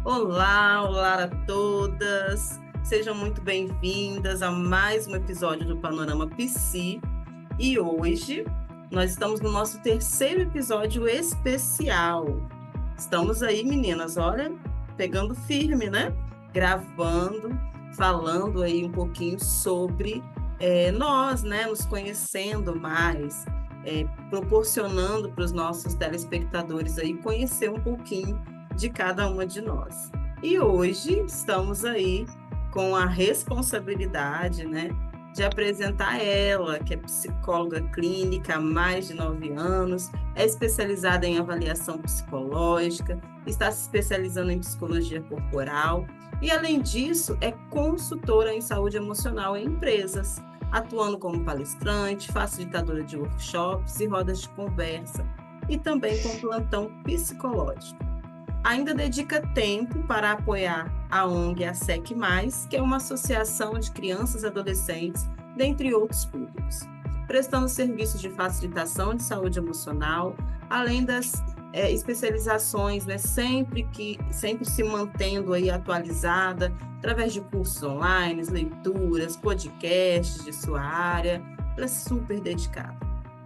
Olá, olá a todas. Sejam muito bem-vindas a mais um episódio do Panorama Psi. E hoje nós estamos no nosso terceiro episódio especial. Estamos aí, meninas, olha, pegando firme, né? Gravando, falando aí um pouquinho sobre nós, né? Nos conhecendo mais, proporcionando para os nossos telespectadores aí conhecer um pouquinho de cada uma de nós. E hoje estamos aí com a responsabilidade, né, de apresentar ela, que é psicóloga clínica há mais de 9 anos, é especializada em avaliação psicológica, está se especializando em psicologia corporal e, além disso, é consultora em saúde emocional em empresas, atuando como palestrante, facilitadora de workshops e rodas de conversa, e também com plantão psicológico. Ainda dedica tempo para apoiar a ONG ASEC+, que é uma associação de crianças e adolescentes, dentre outros públicos, prestando serviços de facilitação de saúde emocional, além das especializações, né, sempre se mantendo aí atualizada, através de cursos online, leituras, podcasts de sua área, ela é super dedicada.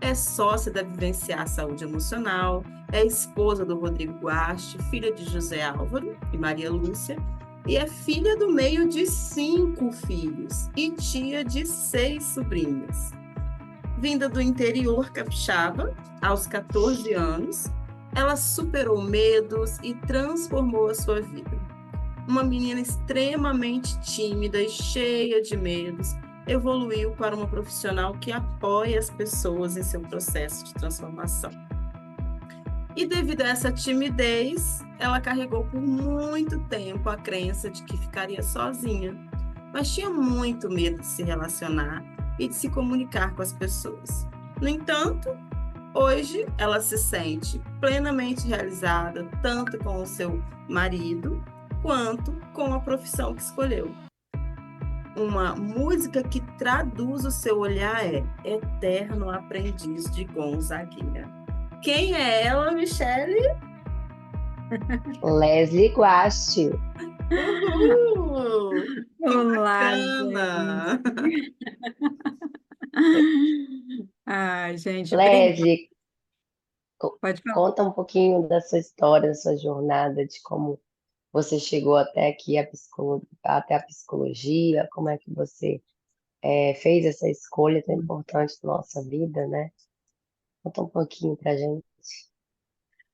É sócia da Vivenciar Saúde Emocional, é esposa do Rodrigo Guaste, filha de José Álvaro e Maria Lúcia, e é filha do meio de 5 filhos e tia de 6 sobrinhas. Vinda do interior capixaba, aos 14 anos, ela superou medos e transformou a sua vida. Uma menina extremamente tímida e cheia de medos, evoluiu para uma profissional que apoia as pessoas em seu processo de transformação. E devido a essa timidez, ela carregou por muito tempo a crença de que ficaria sozinha, mas tinha muito medo de se relacionar e de se comunicar com as pessoas. No entanto, hoje ela se sente plenamente realizada, tanto com o seu marido, quanto com a profissão que escolheu. Uma música que traduz o seu olhar é Eterno Aprendiz de Gonzaguinha. Quem é ela, Michele? Leslie Guaste. Uhul! Que Olá, bacana! gente. Ai, gente, obrigada. Leslie, Pode falar. conta um pouquinho da sua história, da sua jornada, de como você chegou até aqui, até a psicologia, como é que você fez essa escolha tão importante na nossa vida, né? Conta um pouquinho pra gente.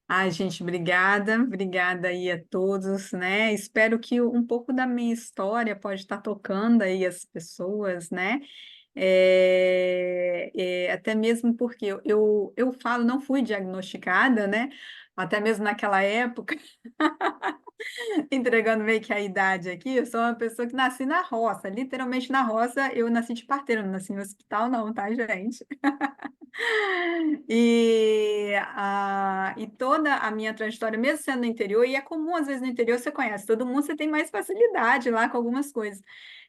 Ai, gente, obrigada. Obrigada aí a todos, né? Espero que um pouco da minha história pode estar tocando aí as pessoas, né? Até mesmo porque eu falo, não fui diagnosticada, né? Até mesmo naquela época. Entregando meio que a idade aqui, eu sou uma pessoa que nasci na roça, literalmente na roça, eu nasci de parteira, não nasci no hospital não, tá, gente? E toda a minha trajetória, mesmo sendo no interior, e é comum às vezes no interior, você conhece todo mundo, você tem mais facilidade lá com algumas coisas.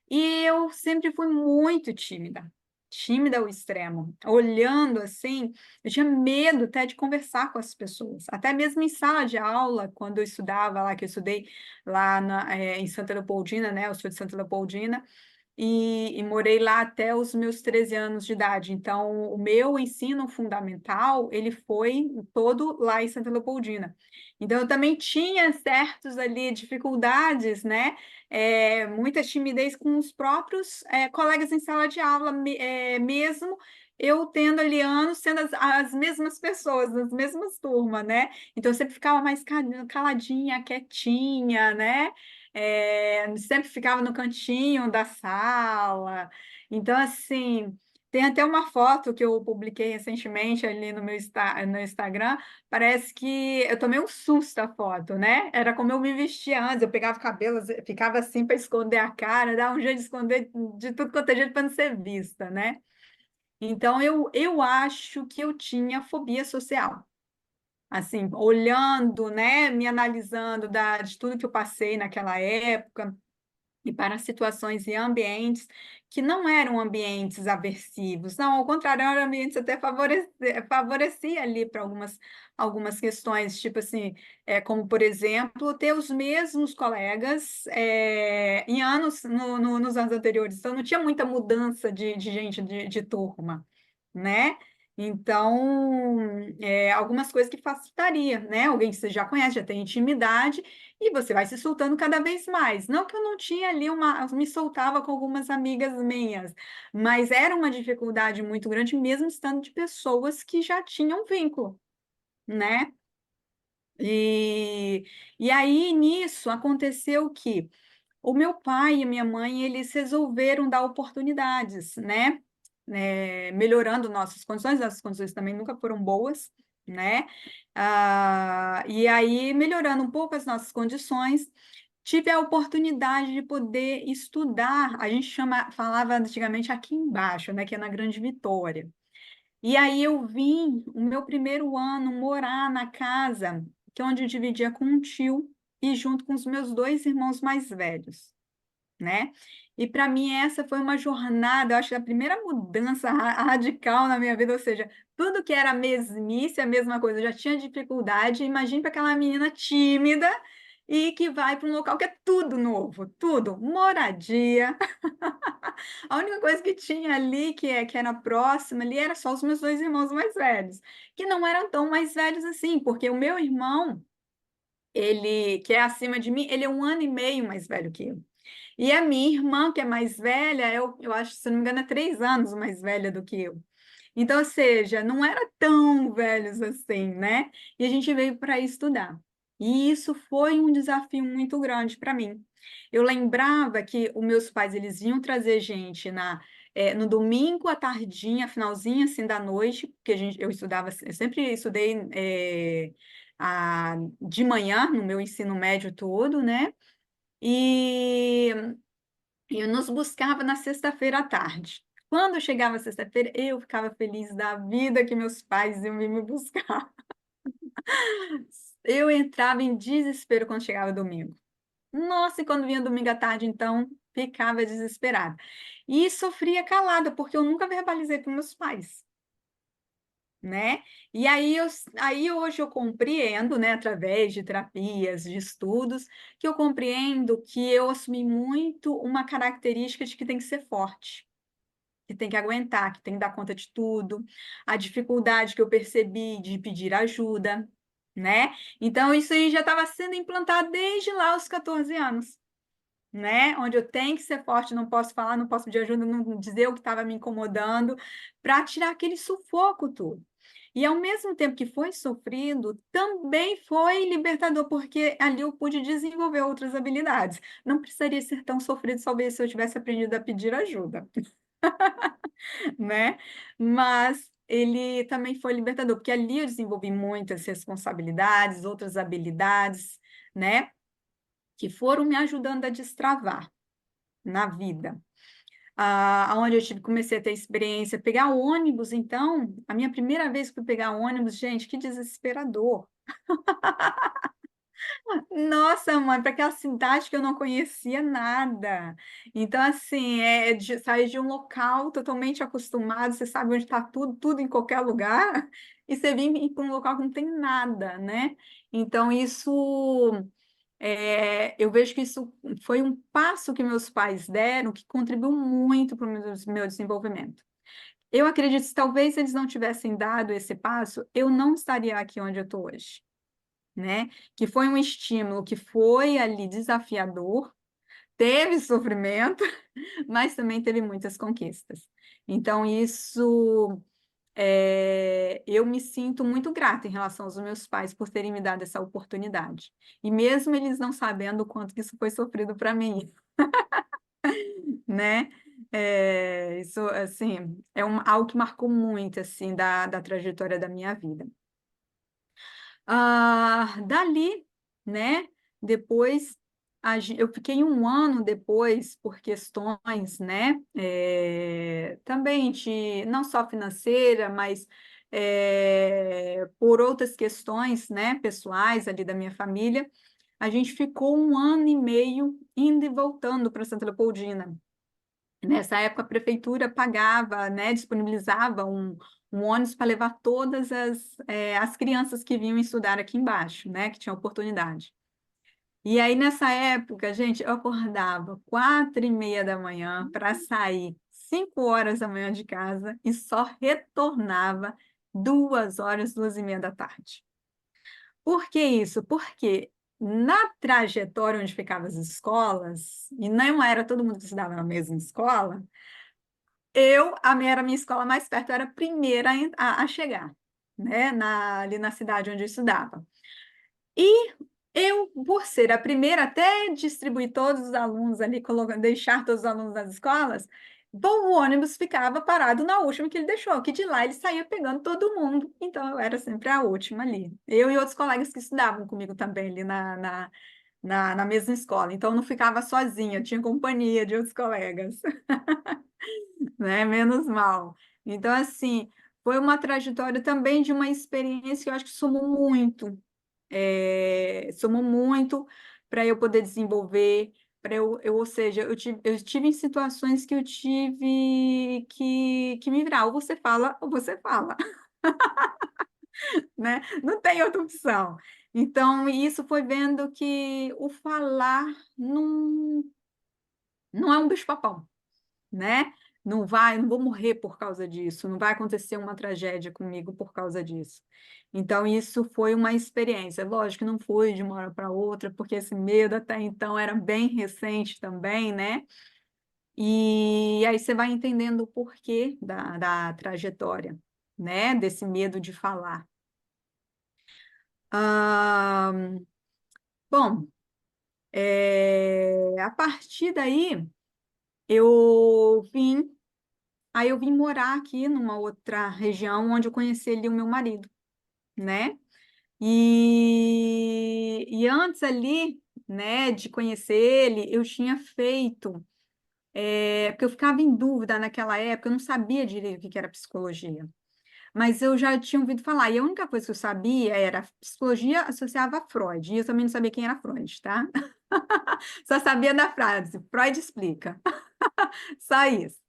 E eu sempre fui muito tímida, tímida ao extremo. Olhando assim, eu tinha medo até de conversar com as pessoas, até mesmo em sala de aula, quando eu estudava lá, que eu estudei lá em Santa Leopoldina, né? Eu sou de Santa Leopoldina, e morei lá até os meus 13 anos de idade. Então, o meu ensino fundamental, ele foi todo lá em Santa Leopoldina. Então, eu também tinha certos ali dificuldades, né? Muita timidez com os próprios colegas em sala de aula, mesmo eu tendo ali anos sendo as mesmas pessoas, as mesmas turmas, né? Então, eu sempre ficava mais caladinha, quietinha, né? Sempre ficava no cantinho da sala. Então, assim, tem até uma foto que eu publiquei recentemente ali no Instagram. Parece que eu tomei um susto da foto, né? Era como eu me vestia antes. Eu pegava o cabelo, ficava assim para esconder a cara, dava um jeito de esconder de tudo quanto é jeito para não ser vista, né? Então, eu acho que eu tinha fobia social. Assim, olhando, né, me analisando de tudo que eu passei naquela época, e para situações e ambientes que não eram ambientes aversivos, não, ao contrário, eram ambientes até favorecia ali para algumas questões, tipo assim, como por exemplo, ter os mesmos colegas em anos nos anos anteriores, então não tinha muita mudança de gente de turma, né? Então, algumas coisas que facilitaria, né? Alguém que você já conhece, já tem intimidade, e você vai se soltando cada vez mais. Não que eu não tinha ali me soltava com algumas amigas minhas, mas era uma dificuldade muito grande, mesmo estando de pessoas que já tinham vínculo, né? E, e aí, nisso, aconteceu que o meu pai e a minha mãe, eles resolveram dar oportunidades, né? Melhorando nossas condições também nunca foram boas, né? E aí, melhorando um pouco as nossas condições, tive a oportunidade de poder estudar, a gente falava antigamente aqui embaixo, né? Que é na Grande Vitória. E aí eu vim, o meu primeiro ano, morar na casa, que é onde eu dividia com um tio e junto com os meus dois irmãos mais velhos, né? E para mim essa foi uma jornada, eu acho que a primeira mudança radical na minha vida, ou seja, tudo que era mesmice, a mesma coisa, eu já tinha dificuldade, imagine para aquela menina tímida e que vai para um local que é tudo novo, tudo, moradia. A única coisa que tinha ali, que era próxima ali, era só os meus dois irmãos mais velhos, que não eram tão mais velhos assim, porque o meu irmão, ele, que é acima de mim, ele é 1 ano e meio mais velho que eu. E a minha irmã, que é mais velha, eu acho, se não me engano, é 3 anos mais velha do que eu. Então, ou seja, não era tão velhos assim, né? E a gente veio para estudar. E isso foi um desafio muito grande para mim. Eu lembrava que os meus pais, eles iam trazer gente no domingo à tardinha, finalzinho assim da noite, porque eu estudava, eu sempre estudei de manhã no meu ensino médio todo, né? E eu nos buscava na sexta-feira à tarde. Quando chegava a sexta-feira, eu ficava feliz da vida que meus pais iam vir me buscar. Eu entrava em desespero quando chegava domingo. Nossa, e quando vinha domingo à tarde, então, ficava desesperada. E sofria calada, porque eu nunca verbalizei para meus pais, né? E aí hoje eu compreendo, né, através de terapias, de estudos, que eu compreendo que eu assumi muito uma característica de que tem que ser forte, que tem que aguentar, que tem que dar conta de tudo, a dificuldade que eu percebi de pedir ajuda, né? Então, isso aí já estava sendo implantado desde lá aos 14 anos, né? Onde eu tenho que ser forte, não posso falar, não posso pedir ajuda, não dizer o que estava me incomodando, para tirar aquele sufoco todo. E ao mesmo tempo que foi sofrido, também foi libertador, porque ali eu pude desenvolver outras habilidades. Não precisaria ser tão sofrido, talvez se eu tivesse aprendido a pedir ajuda, né? Mas ele também foi libertador, porque ali eu desenvolvi muitas responsabilidades, outras habilidades, né? Que foram me ajudando a destravar na vida. Onde comecei a ter experiência, pegar ônibus, então, a minha primeira vez que fui pegar ônibus, gente, que desesperador. Nossa, mãe, para aquela cidade que eu não conhecia nada. Então, assim, sair de um local totalmente acostumado, você sabe onde está tudo, tudo em qualquer lugar, e você vir para um local que não tem nada, né? Então, eu vejo que isso foi um passo que meus pais deram que contribuiu muito para o meu desenvolvimento. Eu acredito que talvez eles não tivessem dado esse passo, eu não estaria aqui onde eu estou hoje, né? Que foi um estímulo que foi ali desafiador, teve sofrimento, mas também teve muitas conquistas. Então, eu me sinto muito grata em relação aos meus pais por terem me dado essa oportunidade. E mesmo eles não sabendo o quanto que isso foi sofrido para mim, né? Isso, assim, algo que marcou muito, assim, da trajetória da minha vida. Dali, né? Depois, eu fiquei 1 ano depois por questões, né? Também não só financeira, mas por outras questões, né? Pessoais ali da minha família. a gente ficou 1 ano e meio indo e voltando para Santa Leopoldina. Nessa época, a prefeitura pagava, né, disponibilizava um ônibus para levar todas as crianças que vinham estudar aqui embaixo, né, que tinham oportunidade. E aí, nessa época, gente, eu acordava 4h30 da manhã para sair 5 horas da manhã de casa e só retornava 2 horas, 2h30 da tarde. Por que isso? Porque na trajetória onde ficavam as escolas, e não era todo mundo que estudava na mesma escola, era a minha escola mais perto, eu era a primeira a chegar, né, ali na cidade onde eu estudava. E eu, por ser a primeira, até distribuir todos os alunos ali, deixar todos os alunos nas escolas, bom, o ônibus ficava parado na última que ele deixou, que de lá ele saía pegando todo mundo. Então, eu era sempre a última ali. Eu e outros colegas que estudavam comigo também ali na mesma escola. Então, eu não ficava sozinha, tinha companhia de outros colegas, né? Menos mal. Então, assim, foi uma trajetória também de uma experiência que eu acho que somou muito para eu poder desenvolver, ou seja, eu tive em situações que eu tive que me virar, ou você fala, né? Não tem outra opção. Então, isso foi vendo que o falar não é um bicho-papão, né? Não vou morrer por causa disso, não vai acontecer uma tragédia comigo por causa disso. Então, isso foi uma experiência. Lógico que não foi de uma hora para outra, porque esse medo até então era bem recente também, né? E aí você vai entendendo o porquê da trajetória, né? Desse medo de falar. Ah, bom, a partir daí, eu vim Aí eu vim morar aqui numa outra região onde eu conheci ali o meu marido, né? E antes ali, né, de conhecer ele, eu tinha feito, porque eu ficava em dúvida naquela época, eu não sabia direito o que era psicologia, mas eu já tinha ouvido falar, e a única coisa que eu sabia era psicologia associava a Freud, e eu também não sabia quem era Freud, tá? Só sabia da frase, Freud explica, só isso.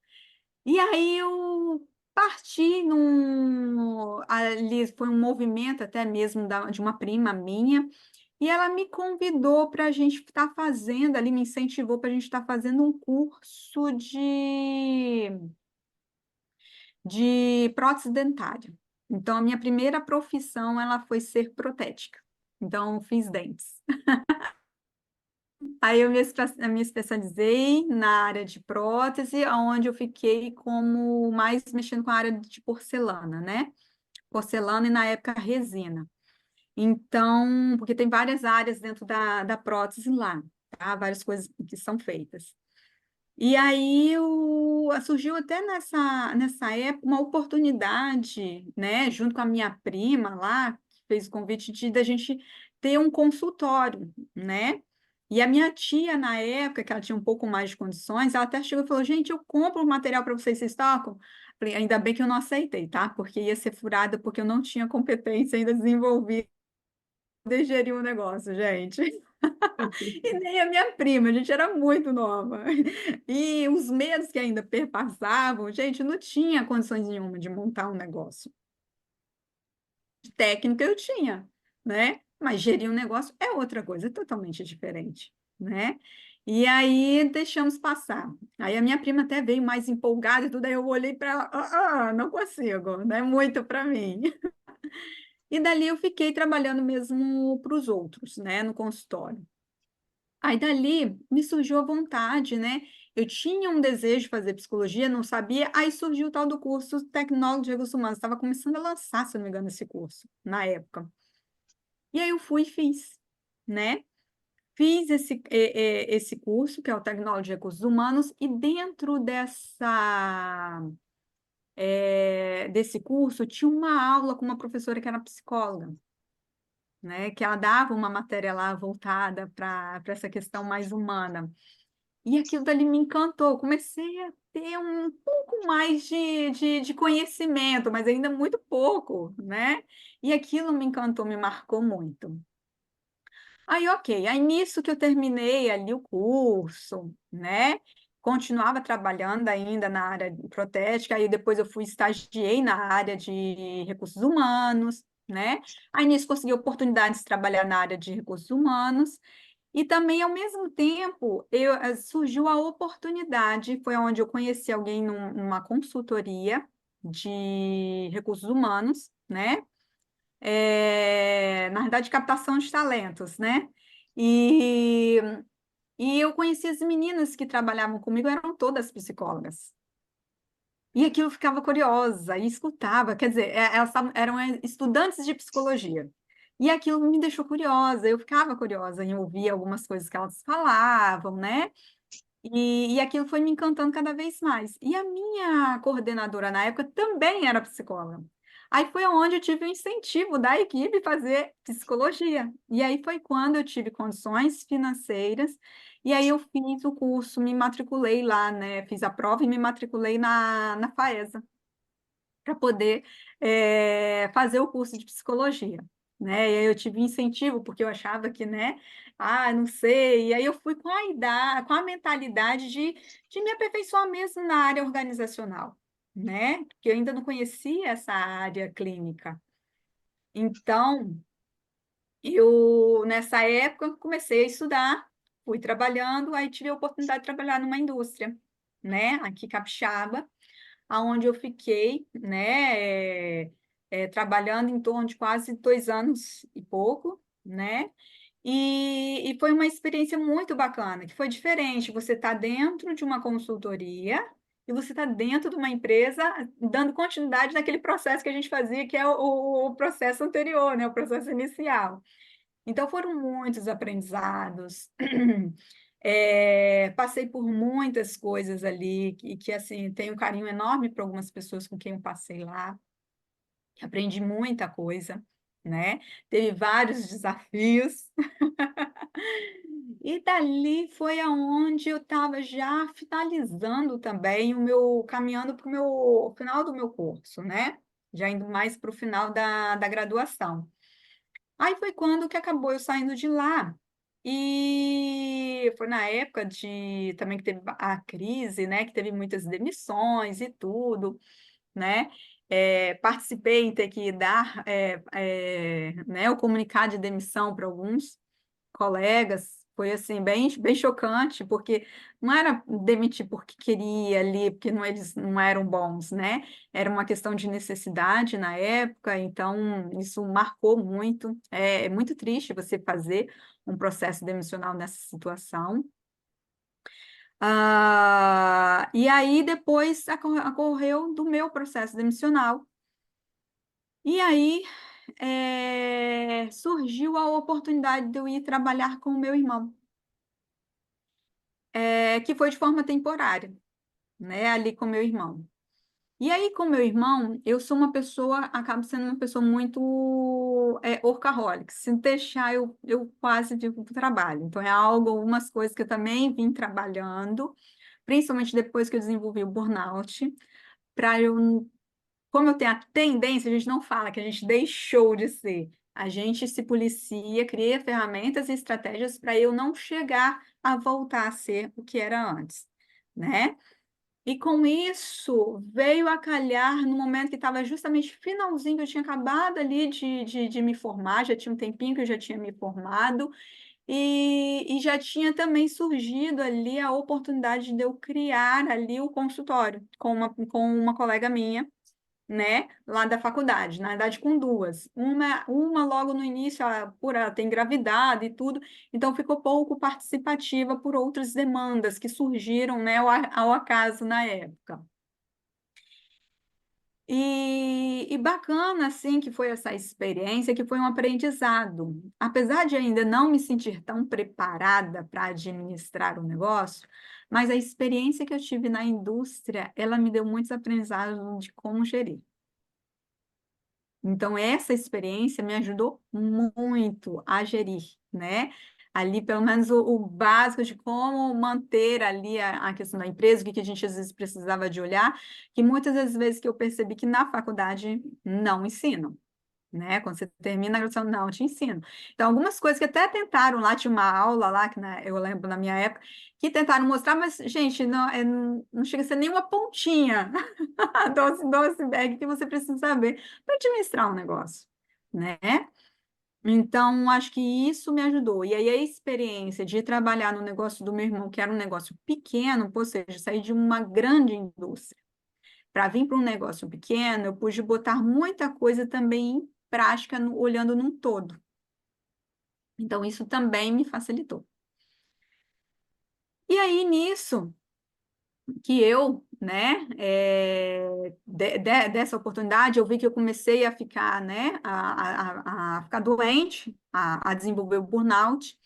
E aí eu parti ali foi um movimento até mesmo de uma prima minha, e ela me convidou para a gente estar fazendo, ali me incentivou para a gente estar fazendo um curso de prótese dentária. Então, a minha primeira profissão, ela foi ser protética. Então, eu fiz dentes. Aí eu me especializei na área de prótese, onde eu fiquei como mais mexendo com a área de porcelana, né? Porcelana e na época resina. Então, porque tem várias áreas dentro da prótese lá, tá? Várias coisas que são feitas. E aí surgiu até nessa época uma oportunidade, né, junto com a minha prima lá, que fez o convite da gente ter um consultório, né? E a minha tia, na época, que ela tinha um pouco mais de condições, ela até chegou e falou: gente, eu compro o material para vocês, vocês tocam? Falei, ainda bem que eu não aceitei, tá? Porque ia ser furada, porque eu não tinha competência ainda desenvolvida de gerir um negócio, gente. E nem a minha prima, a gente era muito nova. E os medos que ainda perpassavam, gente, não tinha condições nenhuma de montar um negócio. De técnica eu tinha, né? Mas gerir um negócio é outra coisa, é totalmente diferente, né? E aí deixamos passar. Aí a minha prima até veio mais empolgada e tudo, aí eu olhei para ela, não consigo, não é muito para mim. E dali eu fiquei trabalhando mesmo para os outros, né, no consultório. Aí dali me surgiu a vontade, né? Eu tinha um desejo de fazer psicologia, não sabia, aí surgiu o tal do curso Tecnólogo de Recursos Humanos, estava começando a lançar, se não me engano, esse curso, na época. E aí eu fui e fiz, né? Fiz esse curso, que é o Tecnólogo de Recursos Humanos, e dentro desse curso tinha uma aula com uma professora que era psicóloga, né? Que ela dava uma matéria lá voltada para essa questão mais humana. E aquilo dali me encantou. Comecei a ter um pouco mais de conhecimento, mas ainda muito pouco, né? E aquilo me encantou, me marcou muito. Aí, ok. Aí, nisso que eu terminei ali o curso, né? Continuava trabalhando ainda na área protética, aí depois eu fui estagiei na área de recursos humanos, né? Aí, nisso, consegui oportunidades de trabalhar na área de recursos humanos, e também, ao mesmo tempo, surgiu a oportunidade, foi onde eu conheci alguém numa consultoria de recursos humanos, né? Na verdade, captação de talentos, né? E, e eu conheci as meninas que trabalhavam comigo, eram todas psicólogas. E aquilo eu ficava curiosa e escutava, quer dizer, eram estudantes de psicologia. E aquilo me deixou curiosa, eu ficava curiosa em ouvir algumas coisas que elas falavam, né? E aquilo foi me encantando cada vez mais. E a minha coordenadora na época também era psicóloga. Aí foi onde eu tive o incentivo da equipe fazer psicologia. E aí foi quando eu tive condições financeiras. E aí eu fiz o curso, me matriculei lá, né? Fiz a prova e me matriculei na FAESA para poder fazer o curso de psicologia, né? E aí eu tive incentivo, porque eu achava que, né? Ah, não sei. E aí eu fui com a idade, com a mentalidade de me aperfeiçoar mesmo na área organizacional, né? Porque eu ainda não conhecia essa área clínica. Então, nessa época, comecei a estudar, fui trabalhando, aí tive a oportunidade de trabalhar numa indústria, né? Aqui capixaba, aonde eu fiquei, né, trabalhando em torno de quase 2 anos e pouco, né? E foi uma experiência muito bacana, que foi diferente. Você está dentro de uma consultoria e você está dentro de uma empresa dando continuidade naquele processo que a gente fazia, que é o processo anterior, né? O processo inicial. Então, foram muitos aprendizados. Passei por muitas coisas ali, assim, tenho um carinho enorme para algumas pessoas com quem eu passei lá. Aprendi muita coisa, né? Teve vários desafios. E dali foi aonde eu estava já finalizando também caminhando para o meu final do meu curso, né? Já indo mais para o final da graduação. Aí foi quando que acabou eu saindo de lá. E foi na época também que teve a crise, né? Que teve muitas demissões e tudo, né? Participei em ter que dar né, o comunicado de demissão para alguns colegas. Foi assim, bem chocante, porque não era demitir porque queria ali, porque eles não eram bons, né? Era uma questão de necessidade na época, então isso marcou muito. É muito triste você fazer um processo demissional nessa situação. E aí depois ocorreu do meu processo demissional. E aí surgiu a oportunidade de eu ir trabalhar com o meu irmão. Que foi de forma temporária, né, ali com meu irmão. E aí, com meu irmão, eu sou uma pessoa, acabo sendo uma pessoa muito workaholic. Se deixar, eu quase vivo para o trabalho. Então, algumas coisas que eu também vim trabalhando, principalmente depois que eu desenvolvi o burnout, para eu, como eu tenho a tendência, a gente não fala que a gente deixou de ser. A gente se policia, cria ferramentas e estratégias para eu não chegar a voltar a ser o que era antes, né? E com isso veio a calhar no momento que estava justamente finalzinho, que eu tinha acabado ali de me formar, já tinha um tempinho que eu já tinha me formado, e já tinha também surgido ali a oportunidade de eu criar ali o consultório com uma colega minha, né, lá da faculdade, na verdade com duas. Uma logo no início, por ela ter engravidado e tudo, então ficou pouco participativa por outras demandas que surgiram, né, ao acaso na época. E bacana, assim, que foi essa experiência, que foi um aprendizado. Apesar de ainda não me sentir tão preparada para administrar o negócio, mas a experiência que eu tive na indústria, ela me deu muitos aprendizados de como gerir. Então, essa experiência me ajudou muito a gerir, né? Ali, pelo menos, o básico de como manter ali a questão da empresa, o que a gente às vezes precisava de olhar, que muitas das vezes que eu percebi que na faculdade não ensinam, né? Quando você termina a graduação, não, eu te ensino. Então, algumas coisas que até tentaram lá, tinha uma aula lá, que eu lembro na minha época, que tentaram mostrar, mas, gente, não chega a ser nenhuma pontinha do iceberg que você precisa saber para administrar um negócio, né? Então, acho que isso me ajudou. E aí, a experiência de trabalhar no negócio do meu irmão, que era um negócio pequeno, ou seja, sair de uma grande indústria para vir para um negócio pequeno, eu pude botar muita coisa também em prática, olhando num todo. Então, isso também me facilitou. E aí, nisso, que eu, né, dessa oportunidade, eu vi que eu comecei a ficar, né, a ficar doente, a desenvolver o burnout,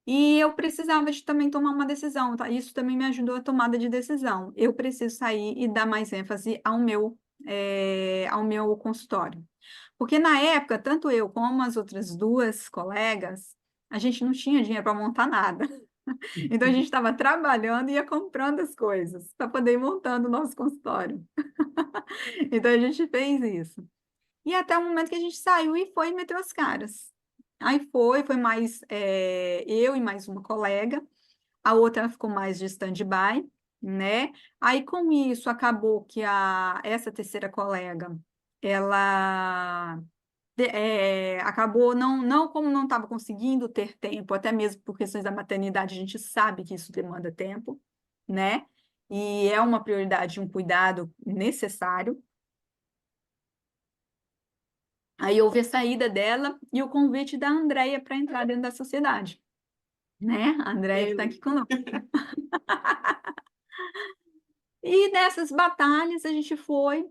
e eu precisava de também tomar uma decisão, tá? Isso também me ajudou a tomada de decisão. Eu preciso sair e dar mais ênfase ao meu consultório. Porque na época, tanto eu como as outras duas colegas, a gente não tinha dinheiro para montar nada. Então a gente estava trabalhando e ia comprando as coisas para poder ir montando o nosso consultório. Então a gente fez isso. E até o momento que a gente saiu e foi e meteu as caras. Aí foi mais eu e mais uma colega, a outra ficou mais de stand-by, né? Aí com isso acabou que essa terceira colega, ela acabou como não estava conseguindo ter tempo, até mesmo por questões da maternidade, a gente sabe que isso demanda tempo, né? E é uma prioridade, um cuidado necessário. Aí houve a saída dela e o convite da Andrea para entrar dentro da sociedade, né? A Andrea que está aqui conosco. E nessas batalhas a gente foi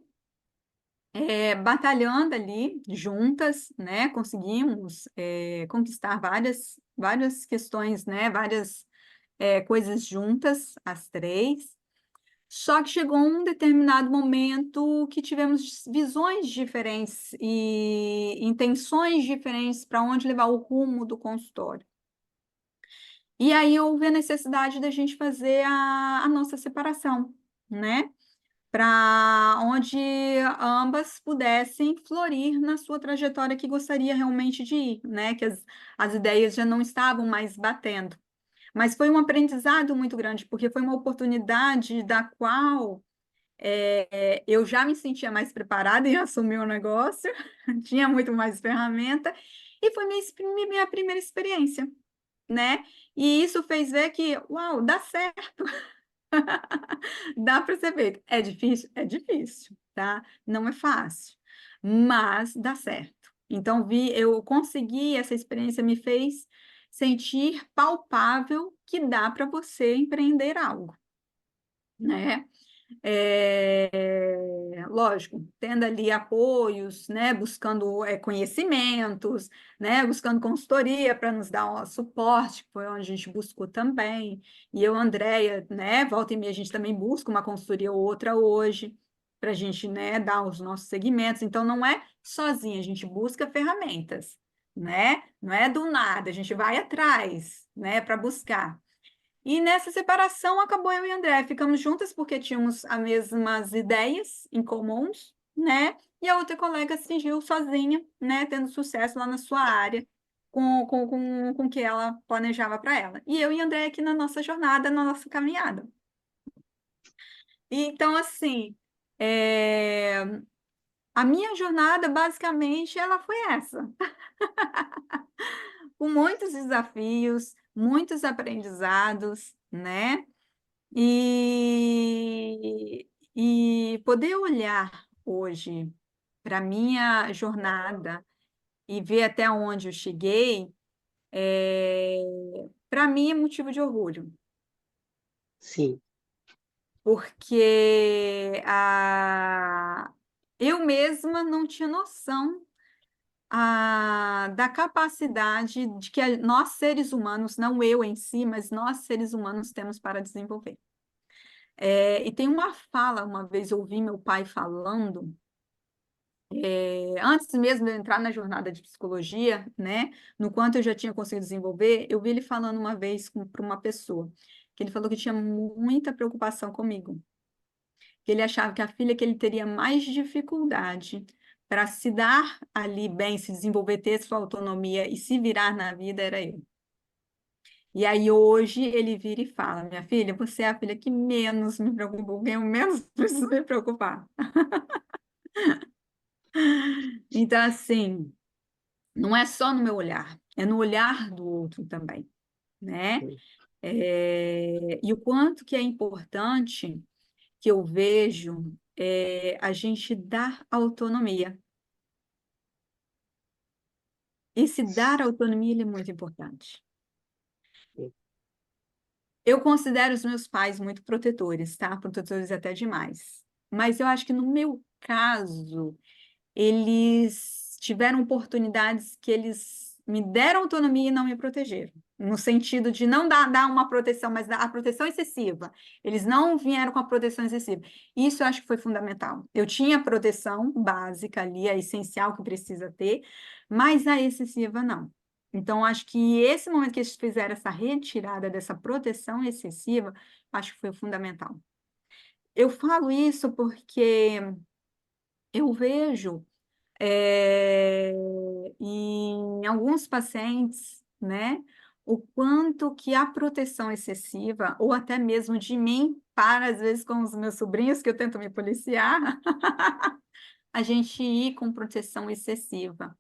batalhando ali juntas, né? Conseguimos conquistar várias questões, né? Várias coisas juntas, as três. Só que chegou um determinado momento que tivemos visões diferentes e intenções diferentes para onde levar o rumo do consultório. E aí houve a necessidade da gente fazer a nossa separação, né? Para onde ambas pudessem florir na sua trajetória que gostaria realmente de ir, né? Que as ideias já não estavam mais batendo. Mas foi um aprendizado muito grande, porque foi uma oportunidade da qual eu já me sentia mais preparada em assumir o negócio, tinha muito mais ferramenta, e foi minha primeira experiência, né? E isso fez ver que, uau, dá certo, dá para ser feito. É difícil? É difícil, tá? Não é fácil, mas dá certo. Então, eu consegui, essa experiência me fez sentir palpável que dá para você empreender algo, né? Lógico, tendo ali apoios, né, buscando conhecimentos, né, buscando consultoria para nos dar um suporte, que foi onde a gente buscou também. E eu, Andréia, né, volta e meia, a gente também busca uma consultoria ou outra hoje, para a gente, né, dar os nossos segmentos. Então, não é sozinha, a gente busca ferramentas, né? Não é do nada, a gente vai atrás, né, para buscar. E nessa separação acabou eu e André. Ficamos juntas porque tínhamos as mesmas ideias em comuns, né? E a outra colega seguiu sozinha, né? Tendo sucesso lá na sua área, com o que ela planejava para ela. E eu e André aqui na nossa jornada, na nossa caminhada. Então, assim, é, a minha jornada, basicamente, ela foi essa. Com muitos desafios, muitos aprendizados, né? E poder olhar hoje para a minha jornada e ver até onde eu cheguei, para mim é motivo de orgulho, Sim, porque eu mesma não tinha noção da capacidade de que nós, seres humanos, não eu em si, mas nós, seres humanos, temos para desenvolver. E tem uma fala, uma vez eu ouvi meu pai falando, antes mesmo de eu entrar na jornada de psicologia, né, no quanto eu já tinha conseguido desenvolver, eu vi ele falando uma vez para uma pessoa, que ele falou que tinha muita preocupação comigo, que ele achava que a filha que ele teria mais dificuldade para se dar ali bem, se desenvolver, ter sua autonomia e se virar na vida, era eu. E aí hoje ele vira e fala: minha filha, você é a filha que menos me preocupa, quem eu menos preciso me preocupar. Então, assim, não é só no meu olhar, é no olhar do outro também, né? E o quanto que é importante que eu vejo a gente dar autonomia. Esse dar autonomia ele é muito importante. Eu considero os meus pais muito protetores, tá? Protetores até demais. Mas eu acho que no meu caso, eles tiveram oportunidades que eles me deram autonomia e não me protegeram. No sentido de não dar uma proteção, mas dar a proteção excessiva. Eles não vieram com a proteção excessiva. Isso eu acho que foi fundamental. Eu tinha a proteção básica ali, a essencial que precisa ter, mas a excessiva não. Então, acho que esse momento que eles fizeram essa retirada dessa proteção excessiva, acho que foi fundamental. Eu falo isso porque eu vejo é, em alguns pacientes, né, o quanto que a proteção excessiva, ou até mesmo de mim, para às vezes com os meus sobrinhos, que eu tento me policiar, a gente ir com proteção excessiva.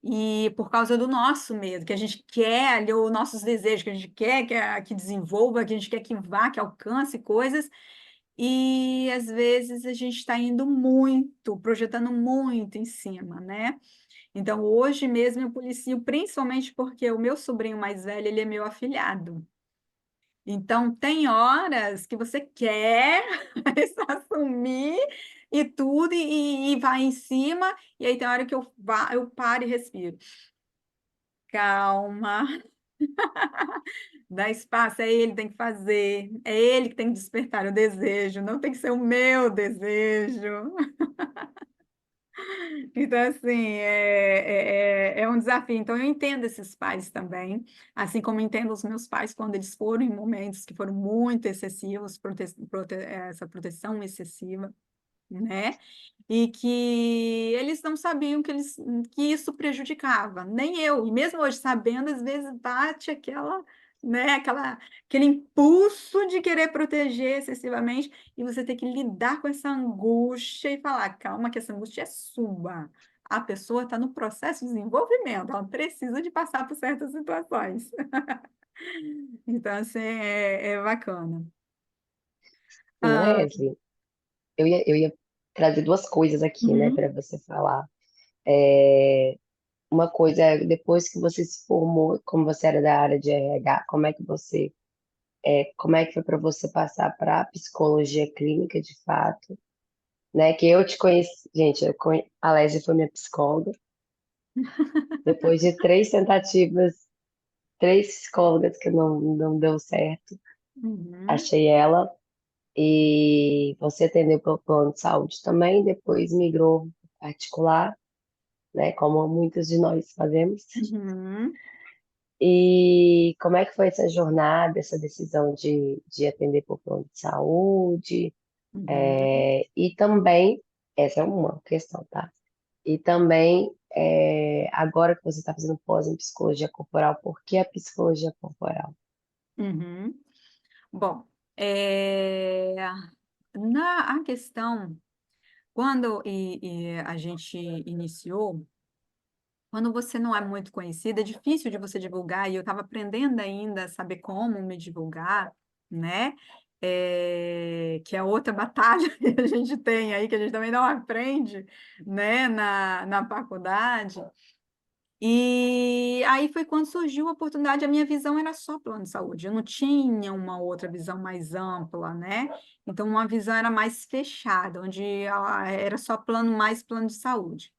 E por causa do nosso medo, que a gente quer ali, os nossos desejos, que a gente quer que desenvolva, que a gente quer que vá, que alcance coisas, e às vezes a gente está indo muito, projetando muito em cima, né? Então, hoje mesmo eu policio, principalmente porque o meu sobrinho mais velho, ele é meu afilhado. Então, tem horas que você quer assumir e tudo, e vai em cima, e aí tem hora que eu paro e respiro. Calma, dá espaço, é ele que tem que fazer, é ele que tem que despertar o desejo, não tem que ser o meu desejo. Então, assim, é um desafio. Então, eu entendo esses pais também, assim como entendo os meus pais quando eles foram em momentos que foram muito excessivos, essa proteção excessiva, né? E que eles não sabiam que isso prejudicava, nem eu. E mesmo hoje sabendo, às vezes bate né, aquele impulso de querer proteger excessivamente, e você tem que lidar com essa angústia e falar, calma, que essa angústia é sua. A pessoa está no processo de desenvolvimento, ela precisa de passar por certas situações. Então, assim, é bacana. Ah, Leslie, eu ia trazer duas coisas aqui, né, uhum, para você falar. É, uma coisa é, depois que você se formou, como você era da área de RH, como é que foi para você passar para a psicologia clínica, de fato, né? Que eu te conheci, gente, a Leslie foi minha psicóloga. Depois de três tentativas, três psicólogas que não deu certo, uhum, achei ela. E você atendeu pelo plano de saúde também, depois migrou particular, né? Como muitos de nós fazemos. uhum, E como é que foi essa jornada, essa decisão de atender por plano de saúde? uhum. E também, essa é uma questão, tá? E também, agora que você está fazendo pós em psicologia corporal, por que a psicologia corporal? Uhum. Bom, é, a questão, quando a gente iniciou, quando você não é muito conhecida, é difícil de você divulgar, e eu estava aprendendo ainda a saber como me divulgar, né? Que é outra batalha que a gente tem aí, que a gente também não aprende, né, na faculdade. E aí foi quando surgiu a oportunidade, a minha visão era só plano de saúde, eu não tinha uma outra visão mais ampla, né? Então, uma visão era mais fechada, onde era só mais plano de saúde.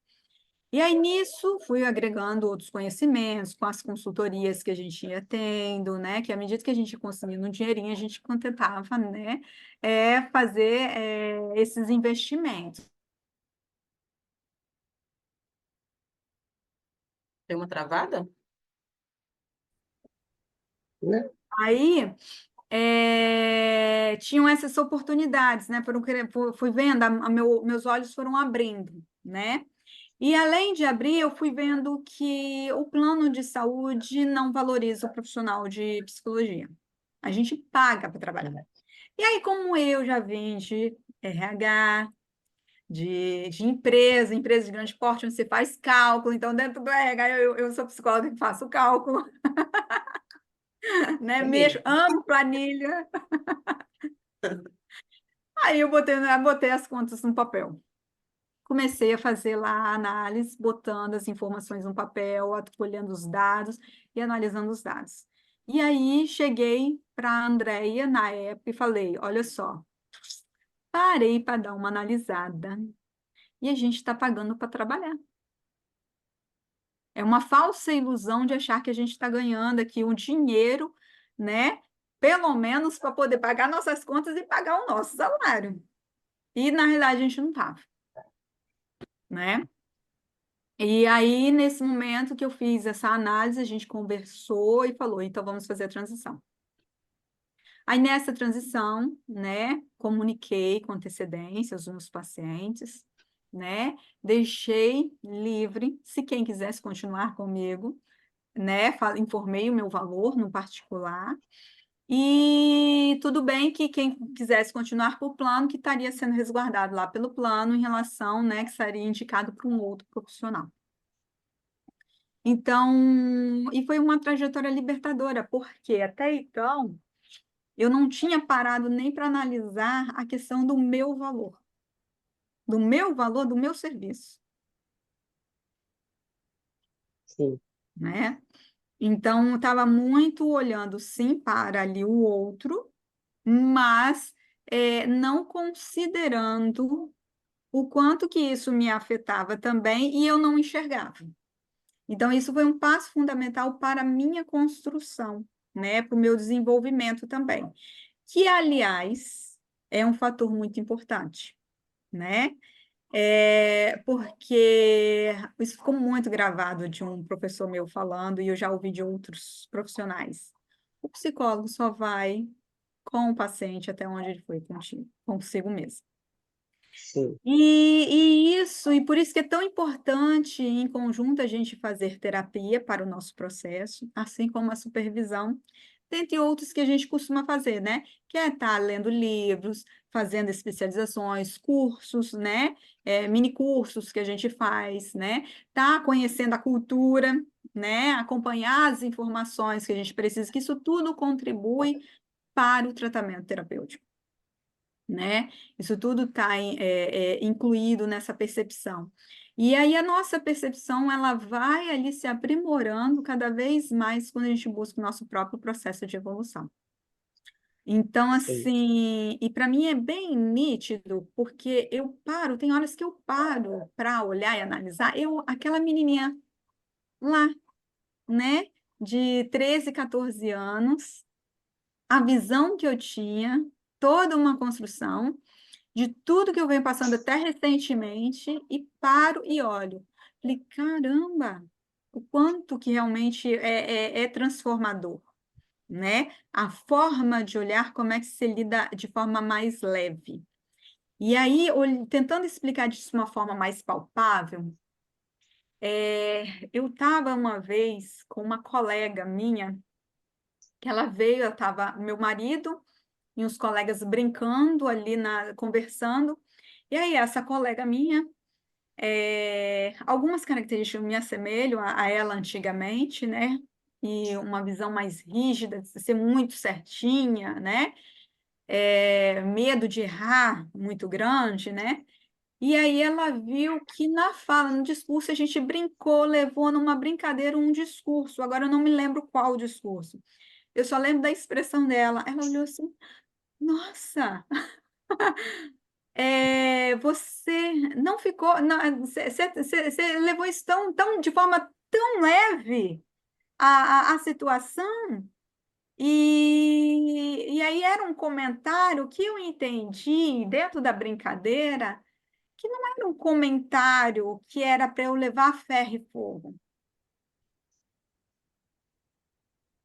E aí, nisso, fui agregando outros conhecimentos, com as consultorias que a gente ia tendo, né? Que à medida que a gente ia conseguindo um dinheirinho, a gente tentava, né? Fazer esses investimentos. Tem uma travada? Né? Aí, tinham essas oportunidades, né? Fui vendo, meus olhos foram abrindo, né? E além de abrir, eu fui vendo que o plano de saúde não valoriza o profissional de psicologia. A gente paga para trabalhar. E aí, como eu já vim de RH, de empresa de grande porte, onde você faz cálculo, então dentro do RH eu sou psicóloga e faço cálculo, né? É Mexo, mesmo. amo planilha. Aí eu botei as contas no papel. Comecei a fazer lá a análise, botando as informações no papel, olhando os dados e analisando os dados. E aí cheguei para a Andrea na época e falei: olha só, parei para dar uma analisada e a gente está pagando para trabalhar. É uma falsa ilusão de achar que a gente está ganhando aqui um dinheiro, né? Pelo menos para poder pagar nossas contas e pagar o nosso salário. E na realidade a gente não estava, né? E aí, nesse momento que eu fiz essa análise, a gente conversou e falou, então vamos fazer a transição. Aí, nessa transição, né, comuniquei com antecedência os meus pacientes, né, deixei livre, se quem quisesse continuar comigo, né, informei o meu valor no particular, e tudo bem que quem quisesse continuar por plano, que estaria sendo resguardado lá pelo plano em relação, né, que seria indicado para um outro profissional. Então, e foi uma trajetória libertadora, porque até então eu não tinha parado nem para analisar a questão do meu serviço, Sim, né? Então, eu estava muito olhando, sim, para ali o outro, mas não considerando o quanto que isso me afetava também e eu não enxergava. Então, isso foi um passo fundamental para a minha construção, né? Para o meu desenvolvimento também. Que, aliás, é um fator muito importante, né? Porque isso ficou muito gravado de um professor meu falando, e eu já ouvi de outros profissionais. O psicólogo só vai com o paciente até onde ele foi consigo mesmo. sim, E por isso que é tão importante, em conjunto, a gente fazer terapia para o nosso processo, assim como a supervisão, dentre outros que a gente costuma fazer, né? Que é estar lendo livros, fazendo especializações, cursos, né? Mini cursos que a gente faz, né? Tá conhecendo a cultura, né? Acompanhar as informações que a gente precisa, que isso tudo contribui para o tratamento terapêutico, né? Isso tudo está incluído nessa percepção. E aí a nossa percepção ela vai ali se aprimorando cada vez mais quando a gente busca o nosso próprio processo de evolução. Então, sim, assim, e para mim é bem nítido, porque eu paro, tem horas que eu paro para olhar e analisar, aquela menininha lá, né, de 13, 14 anos, a visão que eu tinha, toda uma construção, de tudo que eu venho passando até recentemente e paro e olho. Falei, caramba, o quanto que realmente é transformador, né? A forma de olhar, como é que se lida de forma mais leve. E aí, tentando explicar disso de uma forma mais palpável, eu estava uma vez com uma colega minha, que ela veio, eu estava, meu marido e os colegas brincando ali, conversando, e aí essa colega minha, algumas características me assemelham a ela antigamente, né? E uma visão mais rígida, de ser muito certinha, né? Medo de errar muito grande, né? E aí ela viu que na fala, no discurso, a gente brincou, levou numa brincadeira um discurso. Agora eu não me lembro qual discurso. Eu só lembro da expressão dela. Ela olhou assim, nossa, você não ficou, não, você levou isso de forma tão leve a situação, e aí era um comentário que eu entendi dentro da brincadeira, que não era um comentário que era para eu levar a ferro e fogo,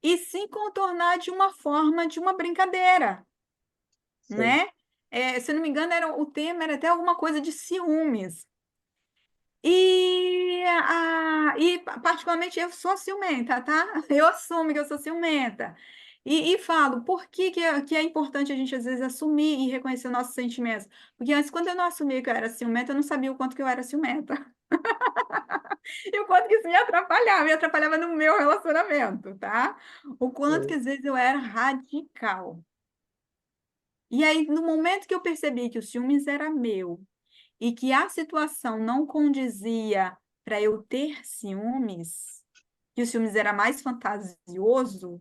e sim contornar de uma forma de uma brincadeira, sim, né? Se eu não me engano, o tema era até alguma coisa de ciúmes. Particularmente, eu sou ciumenta, tá? Eu assumo que eu sou ciumenta. E falo, por que é importante a gente, às vezes, assumir e reconhecer nossos sentimentos? Porque antes, quando eu não assumia que eu era ciumenta, eu não sabia o quanto que eu era ciumenta. E o quanto que isso me atrapalhava no meu relacionamento, tá? O quanto que, Sim, às vezes, eu era radical. E aí, no momento que eu percebi que o ciúmes era meu, e que a situação não condizia para eu ter ciúmes, que o ciúmes era mais fantasioso,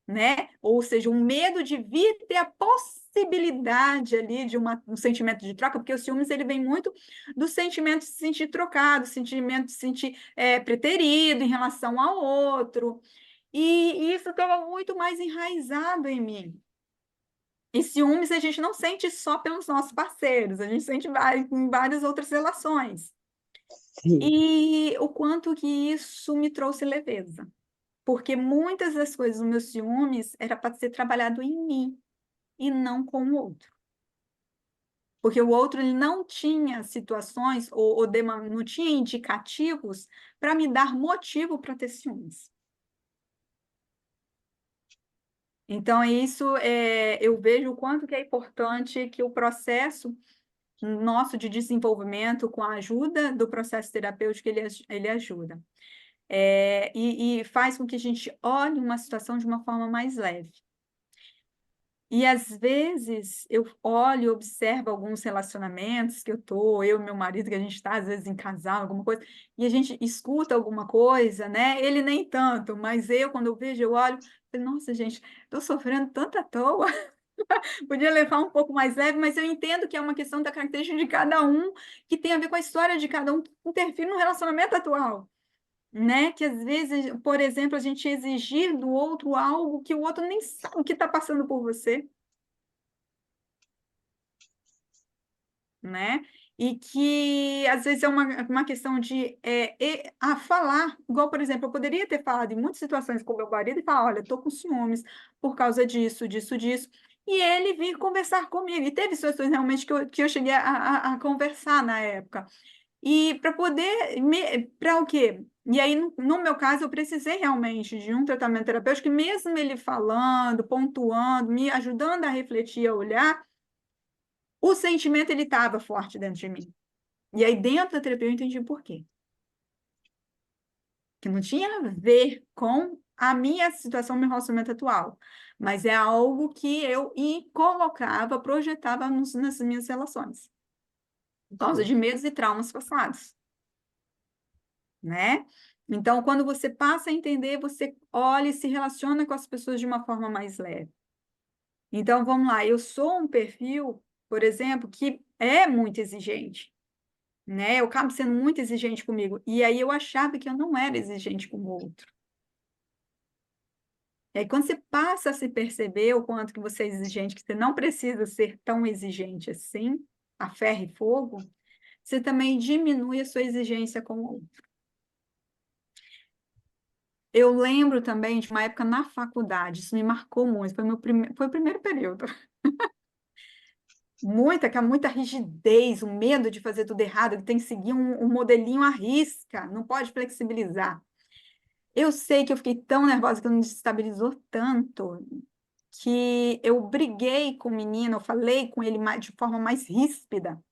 né? Ou seja, um medo de vir ter a possibilidade ali de um sentimento de troca, porque o ciúmes ele vem muito do sentimento de se sentir trocado, sentimento de se sentir preterido em relação ao outro, e isso estava muito mais enraizado em mim. E ciúmes a gente não sente só pelos nossos parceiros, a gente sente em várias outras relações. sim, E o quanto que isso me trouxe leveza. Porque muitas das coisas dos meus ciúmes era para ser trabalhado em mim e não com o outro. Porque o outro ele não tinha situações não tinha indicativos para me dar motivo para ter ciúmes. Então, eu vejo o quanto que é importante que o processo nosso de desenvolvimento, com a ajuda do processo terapêutico, ele ajuda. E faz com que a gente olhe uma situação de uma forma mais leve. E às vezes eu olho e observo alguns relacionamentos que eu e meu marido, que a gente está às vezes em casal, alguma coisa, e a gente escuta alguma coisa, né? Ele nem tanto, mas quando eu vejo, eu olho, falo, nossa, gente, estou sofrendo tanto à toa, podia levar um pouco mais leve, mas eu entendo que é uma questão da característica de cada um, que tem a ver com a história de cada um, que interfere no relacionamento atual. Né? Que às vezes, por exemplo, a gente exigir do outro algo que o outro nem sabe o que está passando por você, né? E que às vezes é uma questão de falar, igual, por exemplo, eu poderia ter falado em muitas situações com meu marido e falar, olha, estou com ciúmes por causa disso, disso, disso, e ele vir conversar comigo. E teve situações realmente que eu cheguei a conversar na época. E para poder, para o quê? E aí, no meu caso, eu precisei realmente de um tratamento terapêutico, que mesmo ele falando, pontuando, me ajudando a refletir, a olhar, o sentimento ele estava forte dentro de mim. E aí, dentro da terapia, eu entendi por quê. Que não tinha a ver com a minha situação, meu relacionamento atual, mas é algo que eu colocava, projetava nas minhas relações, por causa sim. de medos e traumas passados. Né? Então, quando você passa a entender, você olha e se relaciona com as pessoas de uma forma mais leve. Então, vamos lá, eu sou um perfil, por exemplo, que é muito exigente, né? Eu acabo sendo muito exigente comigo, e aí eu achava que eu não era exigente com o outro. E aí, quando você passa a se perceber o quanto que você é exigente, que você não precisa ser tão exigente assim, a ferro e fogo, você também diminui a sua exigência com o outro. Eu lembro também de uma época na faculdade, isso me marcou muito, foi o primeiro período. Muita rigidez, o medo de fazer tudo errado, que tem que seguir um modelinho à risca, não pode flexibilizar. Eu sei que eu fiquei tão nervosa que eu me desestabilizou tanto que eu briguei com o menino, eu falei com ele de forma mais ríspida,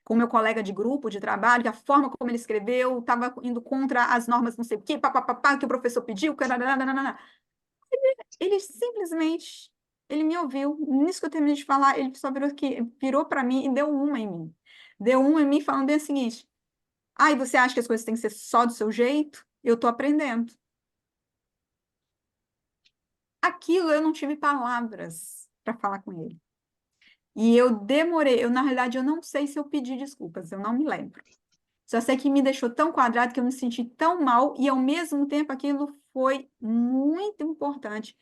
com meu colega de grupo de trabalho, que a forma como ele escreveu estava indo contra as normas, não sei o quê, papapá, que o professor pediu, ele simplesmente, ele me ouviu. Nisso que eu terminei de falar, ele só virou para mim e deu uma em mim. Deu uma em mim falando bem o seguinte: ai, você acha que as coisas têm que ser só do seu jeito? Eu estou aprendendo. Aquilo eu não tive palavras para falar com ele. E eu demorei, na realidade, eu não sei se eu pedi desculpas, eu não me lembro. Só sei que me deixou tão quadrado que eu me senti tão mal e, ao mesmo tempo, aquilo foi muito importante.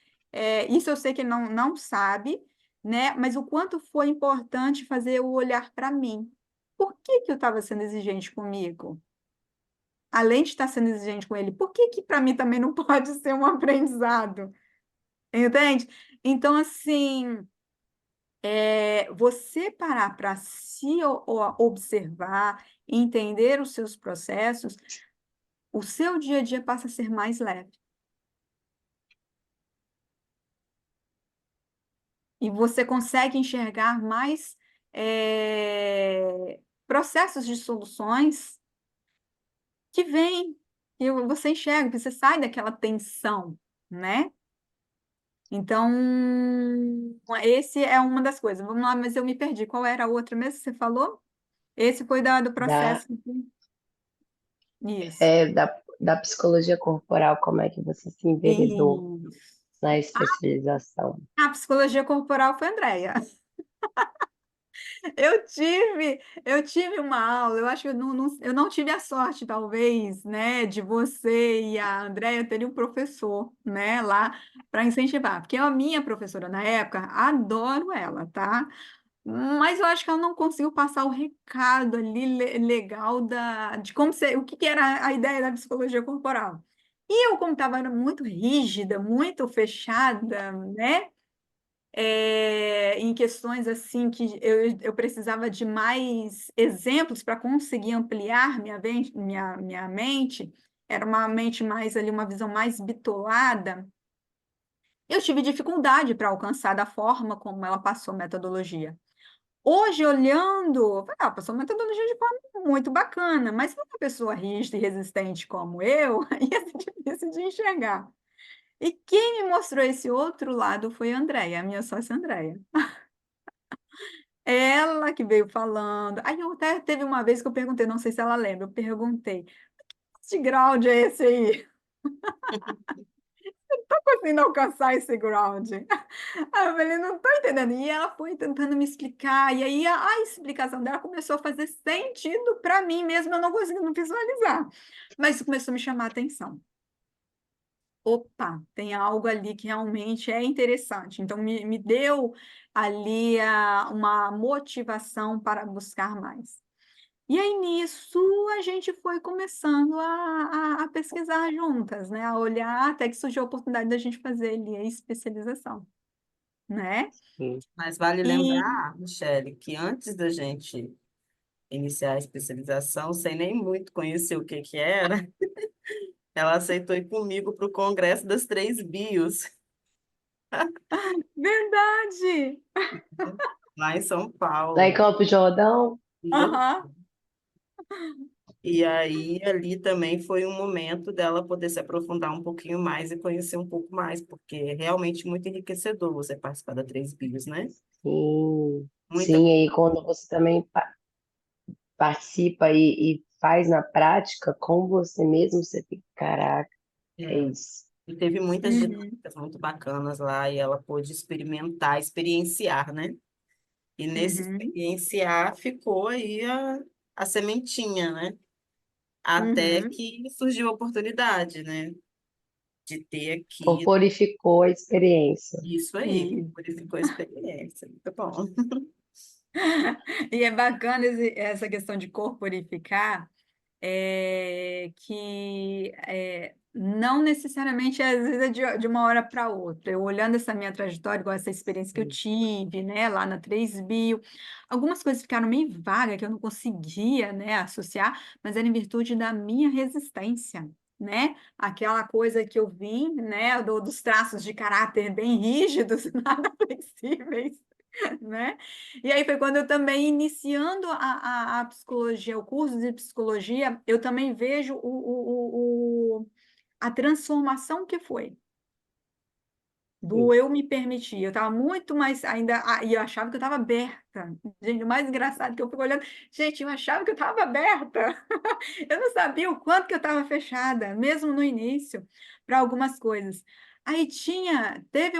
Isso eu sei que ele não sabe, né? Mas o quanto foi importante fazer eu olhar para mim. Por que que eu estava sendo exigente comigo? Além de estar sendo exigente com ele, por que que para mim também não pode ser um aprendizado? Entende? Então, assim, você parar para se observar, entender os seus processos, o seu dia a dia passa a ser mais leve. E você consegue enxergar mais processos de soluções que vêm, que você enxerga, que você sai daquela tensão, né? Então, esse é uma das coisas. Vamos lá, mas eu me perdi. Qual era a outra mesmo que você falou? Esse foi do Da, processo. Isso. da psicologia corporal, como é que você se enveredou Isso. na especialização? A psicologia corporal foi a Andrea. Eu tive uma aula, eu acho que eu não tive a sorte, talvez, né, de você e a Andrea terem um professor, né, lá para incentivar, porque a minha professora na época, adoro ela, tá? Mas eu acho que ela não conseguiu passar o recado ali legal de como o que era a ideia da psicologia corporal. E eu, como estava muito rígida, muito fechada, né? Em questões assim que eu precisava de mais exemplos para conseguir ampliar minha mente, era uma mente mais ali, uma visão mais bitolada, eu tive dificuldade para alcançar da forma como ela passou a metodologia. Hoje, olhando, eu falei, passou uma metodologia de forma muito bacana, mas para uma pessoa rígida e resistente como eu, ia ser difícil de enxergar. E quem me mostrou esse outro lado foi a Andréia, a minha sócia Andréia. Ela que veio falando. Aí eu até teve uma vez que eu perguntei, não sei se ela lembra, eu perguntei, que ground é esse aí? Estou conseguindo alcançar esse ground. Aí eu falei, não estou entendendo. E ela foi tentando me explicar, e aí a explicação dela começou a fazer sentido para mim mesmo, eu não conseguindo visualizar. Mas isso começou a me chamar a atenção. Opa, tem algo ali que realmente é interessante. Então, me deu ali uma motivação para buscar mais. E aí, nisso, a gente foi começando a pesquisar juntas, né? A olhar, até que surgiu a oportunidade da gente fazer ali a especialização, né? Sim. Mas vale E, lembrar, Michele, que antes da gente iniciar a especialização, sem nem muito conhecer o que que era, ela aceitou ir comigo para o Congresso das Três Bios, verdade! lá em São Lá em Paulo. Campos do Jordão? Aham. E aí, ali também foi um momento dela poder se aprofundar um pouquinho mais e conhecer um pouco mais, porque é realmente muito enriquecedor você participar da Três Bios, né? Sim. Muita Sim, coisa. aí quando você também participa e faz na prática com você mesmo, você fica, caraca, é É. isso. E teve muitas Uhum. dinâmicas muito bacanas lá, e ela pôde experimentar, experienciar, né? E nesse Uhum. experienciar ficou aí a sementinha, né? Até Uhum. que surgiu a oportunidade, né? De ter aqui Corporificou a experiência. isso aí, E purificou a experiência. Muito bom. E é bacana essa questão de corporificar, que não necessariamente às vezes é de uma hora para outra. Eu olhando essa minha trajetória, igual essa experiência que eu tive, né, lá na 3Bio, algumas coisas ficaram meio vagas que eu não conseguia, né, associar, mas era em virtude da minha resistência. Né? Aquela coisa que eu vim, né, dos traços de caráter bem rígidos, nada flexíveis, né? E aí foi quando eu também, iniciando a psicologia, o curso de psicologia, eu também vejo a transformação que foi do eu me permitir. Eu estava muito mais ainda, e eu achava que eu estava aberta. Gente, o mais engraçado é que eu fico olhando, gente, eu achava que eu estava aberta. Eu não sabia o quanto que eu estava fechada, mesmo no início, para algumas coisas. Aí teve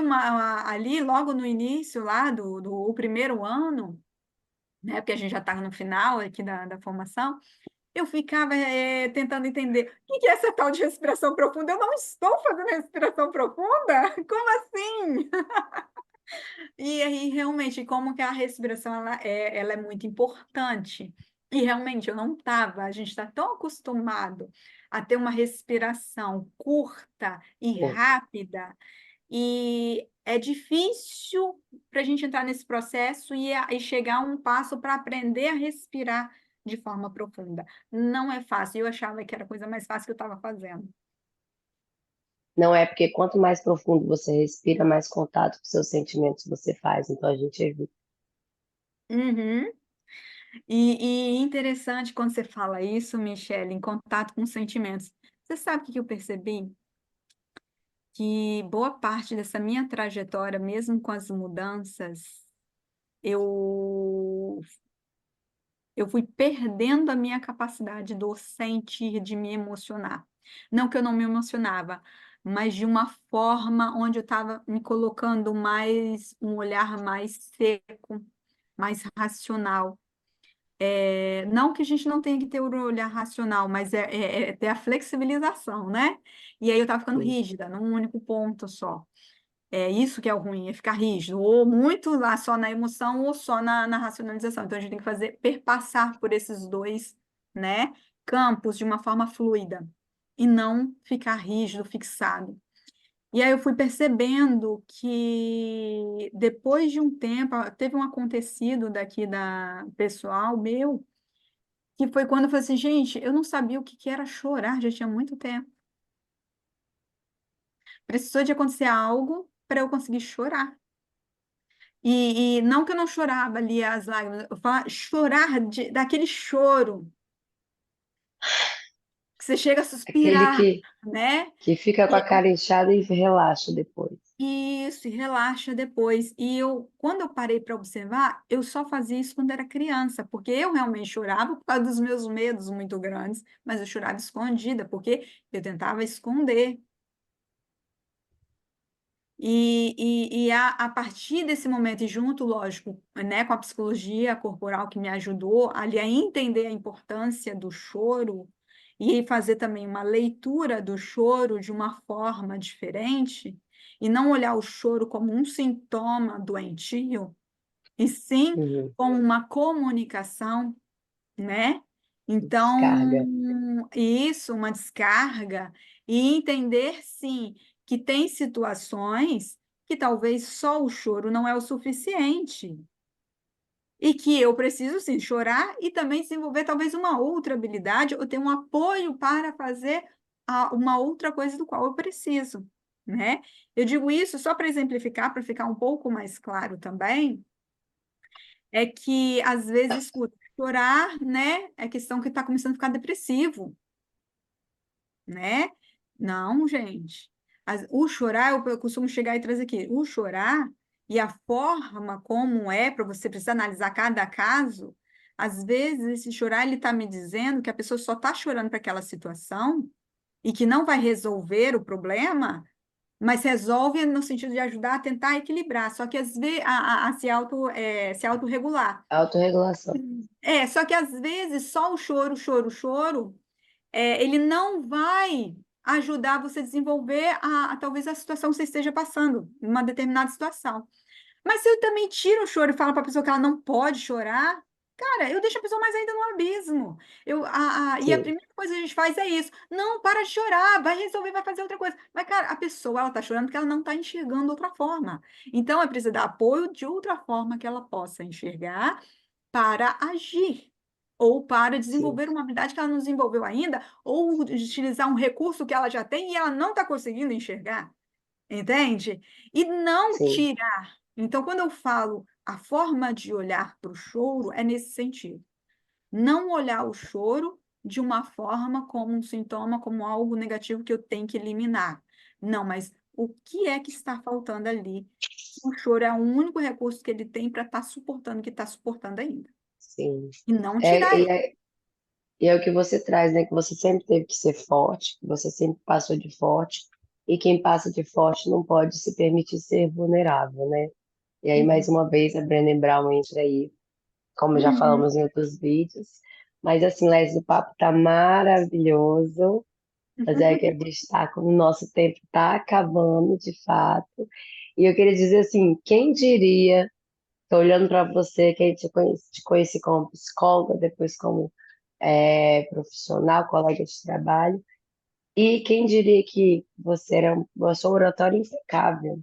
ali, logo no início lá do o primeiro ano, né, porque a gente já estava no final aqui da formação, eu ficava tentando entender o que é essa tal de respiração profunda. Eu não estou fazendo respiração profunda? Como assim? E aí, realmente, como que a respiração ela é muito importante. E realmente eu não estava, a gente está tão acostumado a ter uma respiração curta e Curta. rápida, e é difícil para a gente entrar nesse processo e chegar a um passo para aprender a respirar de forma profunda. Não é fácil. Eu achava que era a coisa mais fácil que eu estava fazendo. Não é porque quanto mais profundo você respira, mais contato com seus sentimentos você faz. Então a gente evita. Uhum. E interessante quando você fala isso, Michele, em contato com sentimentos. Você sabe o que eu percebi? Que boa parte dessa minha trajetória, mesmo com as mudanças, eu, eu fui perdendo a minha capacidade do sentir, de me emocionar. Não que eu não me emocionava, mas de uma forma onde eu estava me colocando mais, um olhar mais seco, mais racional. Não que a gente não tenha que ter o olhar racional, mas é ter a flexibilização, né? E aí eu estava ficando Sim. rígida, num único ponto só. É isso que é o ruim, é ficar rígido, ou muito lá só na emoção, ou só na racionalização. Então a gente tem que fazer, perpassar por esses dois, né, campos de uma forma fluida, e não ficar rígido, fixado. E aí eu fui percebendo que depois de um tempo, teve um acontecido daqui da pessoal meu, que foi quando eu falei assim, gente, eu não sabia o que que era chorar, já tinha muito tempo. Precisou de acontecer algo para eu conseguir chorar. E não que eu não chorava ali as lágrimas, eu falava chorar daquele choro, que você chega a Aquele suspirar, né? que fica com a E cara inchada e relaxa depois. isso, e relaxa depois. E quando eu parei para observar, eu só fazia isso quando era criança, porque eu realmente chorava por causa dos meus medos muito grandes, mas eu chorava escondida, porque eu tentava esconder. A partir desse momento, e junto, lógico, né, com a psicologia corporal que me ajudou ali a entender a importância do choro e fazer também uma leitura do choro de uma forma diferente, e não olhar o choro como um sintoma doentio, e sim Uhum. como uma comunicação, né? Descarga. Então, isso, uma descarga, e entender, sim, que tem situações que talvez só o choro não é o suficiente, e que eu preciso, sim, chorar e também desenvolver talvez uma outra habilidade ou ter um apoio para fazer uma outra coisa do qual eu preciso, né? Eu digo isso só para exemplificar, para ficar um pouco mais claro também, é que às vezes, escuta, chorar, né, é questão que está começando a ficar depressivo, né? Não, gente. O chorar, eu costumo chegar e trazer aqui, o chorar e a forma como é, para você precisar analisar cada caso, às vezes esse chorar, ele está me dizendo que a pessoa só está chorando para aquela situação e que não vai resolver o problema, mas resolve no sentido de ajudar a tentar equilibrar, só que às vezes a se autorregular. Autorregulação. Só que às vezes só o choro, choro, choro, ele não vai ajudar você a desenvolver talvez a situação que você esteja passando, uma determinada situação. Mas se eu também tiro o choro e falo para a pessoa que ela não pode chorar, cara, eu deixo a pessoa mais ainda no abismo. E a Sim, primeira coisa que a gente faz é isso. Não, para de chorar, vai resolver, vai fazer outra coisa. Mas, cara, a pessoa, ela está chorando porque ela não está enxergando outra forma. Então, é preciso dar apoio de outra forma que ela possa enxergar para agir, ou para sim, desenvolver uma habilidade que ela não desenvolveu ainda, ou utilizar um recurso que ela já tem e ela não está conseguindo enxergar, entende? E não sim, tirar. Então, quando eu falo a forma de olhar para o choro, é nesse sentido. Não olhar o choro de uma forma como um sintoma, como algo negativo que eu tenho que eliminar. Não, mas o que é que está faltando ali? O choro é o único recurso que ele tem para estar suportando o que está suportando ainda. sim. E não É, tirar e ele. é, e é o que você traz, né? Que você sempre teve que ser forte, que você sempre passou de forte, e quem passa de forte não pode se permitir ser vulnerável, né? E aí, mais Uhum. uma vez, a Brené Brown entra aí, como já Uhum. falamos em outros vídeos. Mas, assim, Leslie, o papo tá maravilhoso, mas é que a gente tá com o nosso tempo tá acabando, de fato. E eu queria dizer assim, quem diria, tô olhando para você, que a gente te conheci como psicóloga, depois como profissional, colega de trabalho, e quem diria que você era uma sua oratória impecável.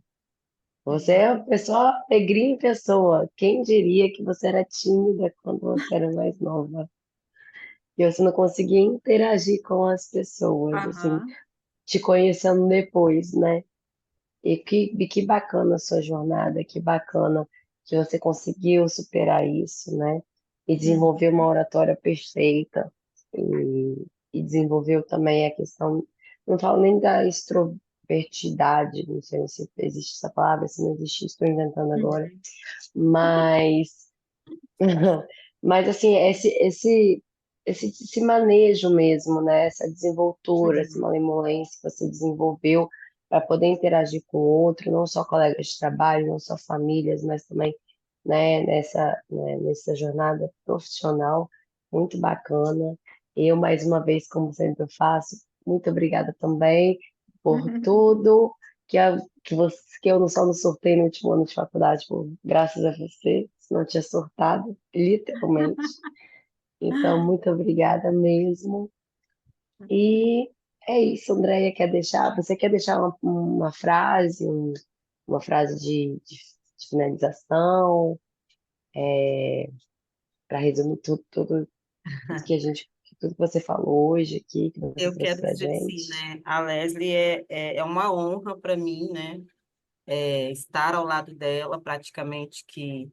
Você é uma pessoa alegria em pessoa. Quem diria que você era tímida quando você era mais nova? E você não conseguia interagir com as pessoas, assim, Aham. te conhecendo depois, né? E que bacana a sua jornada, que bacana que você conseguiu superar isso, né? E desenvolver uma Uhum. oratória perfeita. E desenvolveu também a questão, não falo nem da extrovertidade, não sei se existe essa palavra, se não existe, estou inventando agora, Uhum. mas mas assim, esse manejo mesmo, né? Essa desenvoltura, essa Uhum. malemolência que você desenvolveu para poder interagir com o outro, não só colegas de trabalho, não só famílias, mas também, né, nessa jornada profissional muito bacana. Eu, mais uma vez, como sempre eu faço, muito obrigada também por tudo que eu não só não sorteio no último ano de faculdade, graças a você, senão eu tinha sortado, literalmente. Então, muito obrigada mesmo. E é isso, Andréia, você quer deixar uma frase, uma frase de finalização, para resumir tudo tudo que você falou hoje aqui, que você Eu trouxe quero para dizer assim, gente. né? A Leslie é uma honra para mim, né? Estar ao lado dela praticamente que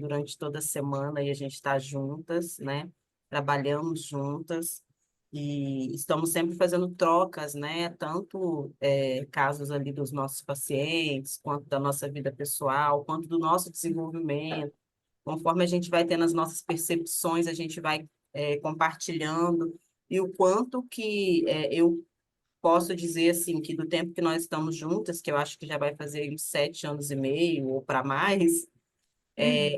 durante toda a semana e a gente está juntas, né? Trabalhamos juntas e estamos sempre fazendo trocas, né? Tanto casos ali dos nossos pacientes, quanto da nossa vida pessoal, quanto do nosso desenvolvimento. Conforme a gente vai tendo as nossas percepções, a gente vai compartilhando e o quanto que eu posso dizer assim que do tempo que nós estamos juntas, que eu acho que já vai fazer uns 7 anos e meio ou para mais,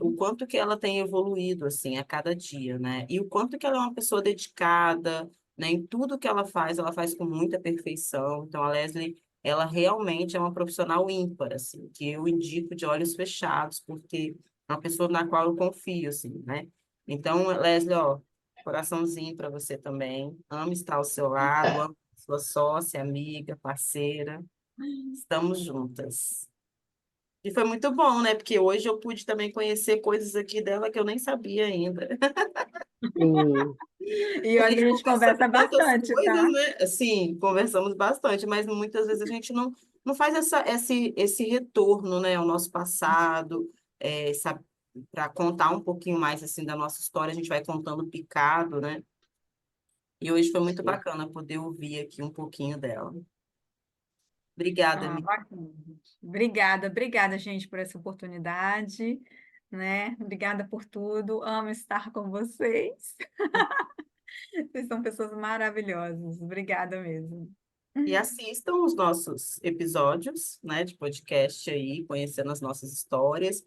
o Uhum. quanto que ela tem evoluído assim a cada dia, né? E o quanto que ela é uma pessoa dedicada, né? Em tudo que ela faz com muita perfeição. Então a Leslie, ela realmente é uma profissional ímpar, assim, que eu indico de olhos fechados, porque é uma pessoa na qual eu confio, assim, né? Então, Leslie, ó, coraçãozinho para você também. Amo estar ao seu lado, amo sua sócia, amiga, parceira. Estamos juntas. E foi muito bom, né? Porque hoje eu pude também conhecer coisas aqui dela que eu nem sabia ainda. Sim, E A olha que gente a gente conversa conversa sobre tantas bastante, coisas, tá? né? Assim, conversamos bastante, mas muitas vezes a gente não faz esse retorno, né, ao nosso passado, para contar um pouquinho mais assim da nossa história, a gente vai contando picado, né? E hoje foi muito sim. bacana poder ouvir aqui um pouquinho dela. Obrigada, Ah, amiga. bacana. Obrigada, obrigada, gente, por essa oportunidade, né? Obrigada por tudo. Amo estar com vocês. Vocês são pessoas maravilhosas. Obrigada mesmo. E assistam os nossos episódios, né, de podcast aí, conhecendo as nossas histórias.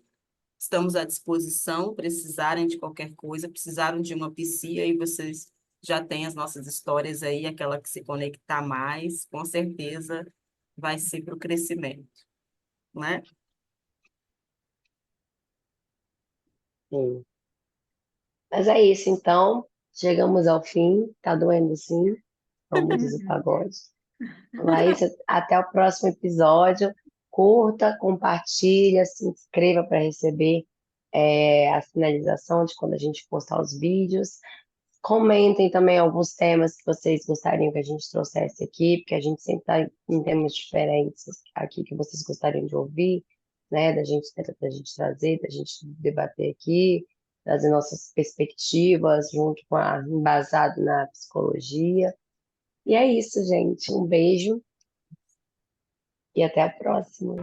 Estamos à disposição, precisarem de qualquer coisa, precisaram de uma psia e vocês já têm as nossas histórias aí, aquela que se conectar mais, com certeza vai ser para o crescimento, né? Sim. Mas é isso, então. Chegamos ao fim. Tá doendo sim, como diz o pagode. Mas até o próximo episódio. Curta, compartilha, se inscreva para receber a finalização de quando a gente postar os vídeos. Comentem também alguns temas que vocês gostariam que a gente trouxesse aqui, porque a gente sempre está em temas diferentes aqui que vocês gostariam de ouvir, né? Da gente trazer, da gente debater aqui, trazer nossas perspectivas junto embasado na psicologia. E é isso, gente. Um beijo e até a próxima.